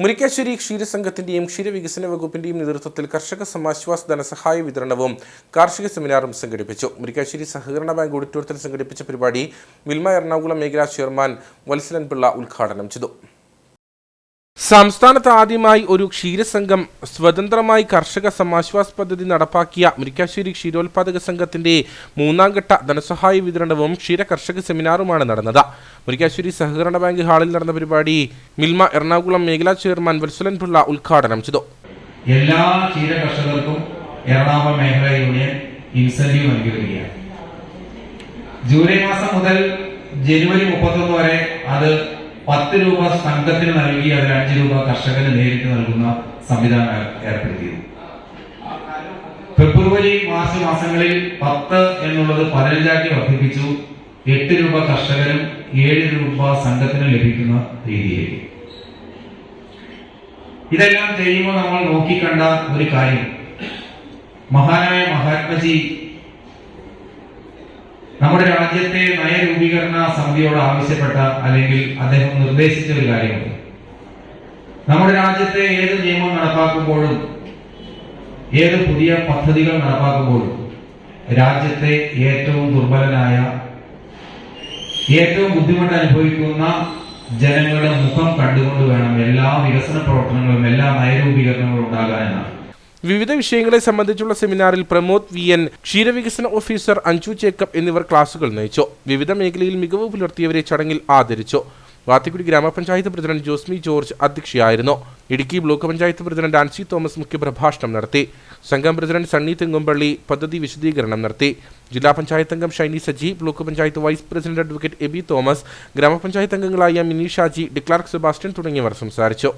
മുരിക്കാശ്ശേരി ക്ഷീരസംഘത്തിന്റെയും ക്ഷീരവികസന വകുപ്പിന്റെയും നേതൃത്വത്തിൽ കർഷക സമാശ്വാസ് ധനസഹായ വിതരണവും കാർഷിക സെമിനാറും സംഘടിപ്പിച്ചു. മുരിക്കാശ്ശേരി സഹകരണ ബാങ്ക് ഓഡിറ്റോറിയത്തിൽ സംഘടിപ്പിച്ച പരിപാടി മിൽമ എറണാകുളം മേഖലാ ചെയർമാൻ വത്സലൻ പിള്ള ഉദ്ഘാടനം ചെയ്തു. സംസ്ഥാനത്ത് ആദ്യമായി ഒരു ക്ഷീരസംഘം സ്വതന്ത്രമായി കർഷക സമാശ്വാസ് പദ്ധതി നടപ്പാക്കിയ മുരിക്കാശ്ശേരി ക്ഷീരോത്പാദക സംഘത്തിന്റെ മൂന്നാംഘട്ട ധനസഹായ വിതരണവും ക്ഷീര കർഷക സെമിനാറുമാണ് നടന്നത്. മുരിക്കാശ്ശേരി സഹകരണ ബാങ്ക് ഹാളിൽ നടന്ന പരിപാടി മിൽമ എറണാകുളം മേഖലാ ചെയർമാൻ വത്സലൻ പിള്ള ഉദ്ഘാടനം ചെയ്തു. എല്ലാ ക്ഷീര കർഷകർക്കും എറണാകുളം മേഖലാ യൂണിയൻ ഇൻസെന്റീവ് നൽകി വരികയാണ്. ജൂലൈ മാസം മുതൽ ജനുവരി 31 വരെ അത് 10 രൂപ സംഘത്തിന് നൽകി അതിൽ 5 രൂപ കർഷകന് നേരിട്ട് നൽകുന്ന സംവിധാനം ഏർപ്പെടുത്തിയിരുന്നു. ഫെബ്രുവരി മാർച്ച് മാസങ്ങളിൽ 10 എന്നുള്ളത് 15 വർദ്ധിപ്പിച്ചു. 8 രൂപ കർഷകനും 7 രൂപ സംഘത്തിന് ലഭിക്കുന്ന രീതിയിലേക്ക്. ഇതെല്ലാം ചെയ്യുമ്പോൾ നമ്മൾ നോക്കിക്കണ്ട ഒരു കാര്യം, മഹാനായ മഹാത്മജി നമ്മുടെ രാജ്യത്തെ നയരൂപീകരണ സമിതിയോട് ആവശ്യപ്പെട്ട അല്ലെങ്കിൽ അദ്ദേഹം നിർദ്ദേശിച്ച ഒരു കാര്യമുണ്ട്. നമ്മുടെ രാജ്യത്തെ ഏത് നിയമം നടപ്പാക്കുമ്പോഴും ഏത് പുതിയ പദ്ധതികൾ നടപ്പാക്കുമ്പോഴും രാജ്യത്തെ ഏറ്റവും ദുർബലനായ, ഏറ്റവും ബുദ്ധിമുട്ട് അനുഭവിക്കുന്ന ജനങ്ങളുടെ മുഖം കണ്ടുകൊണ്ട് വേണം എല്ലാ വികസന പ്രവർത്തനങ്ങളും എല്ലാ നയരൂപീകരണങ്ങളും ഉണ്ടാകാനാണ്. വിവിധ വിഷയങ്ങളെ സംബന്ധിച്ചുള്ള സെമിനാറിൽ പ്രമോദ് VN, ക്ഷീരവികസന ഓഫീസർ അഞ്ജു ജേക്കബ് എന്നിവർ ക്ലാസുകൾ നയിച്ചു. വിവിധ മേഖലയിൽ മികവ് പുലർത്തിയവരെ ചടങ്ങിൽ ആദരിച്ചു. വാത്തിക്കുടി ഗ്രാമപഞ്ചായത്ത് പ്രസിഡന്റ് ജോസ്മി ജോർജ് അധ്യക്ഷയായിരുന്നു. ഇടുക്കി ബ്ലോക്ക് പഞ്ചായത്ത് പ്രസിഡന്റ് ആൻസി തോമസ് മുഖ്യപ്രഭാഷണം നടത്തി. സംഘം പ്രസിഡന്റ് സണ്ണി തെങ്ങുംപള്ളി പദ്ധതി വിശദീകരണം നടത്തി. ജില്ലാ പഞ്ചായത്ത് അംഗം Shiny Saji, block panchayat vice president advocate Aby Thomas, ഗ്രാമപഞ്ചായത്ത് അംഗങ്ങളായ മിനി ഷാജി, ഡിക്ലാർക്ക് സെബാസ്റ്റ്യൻ തുടങ്ങിയവർ സംസാരിച്ചു.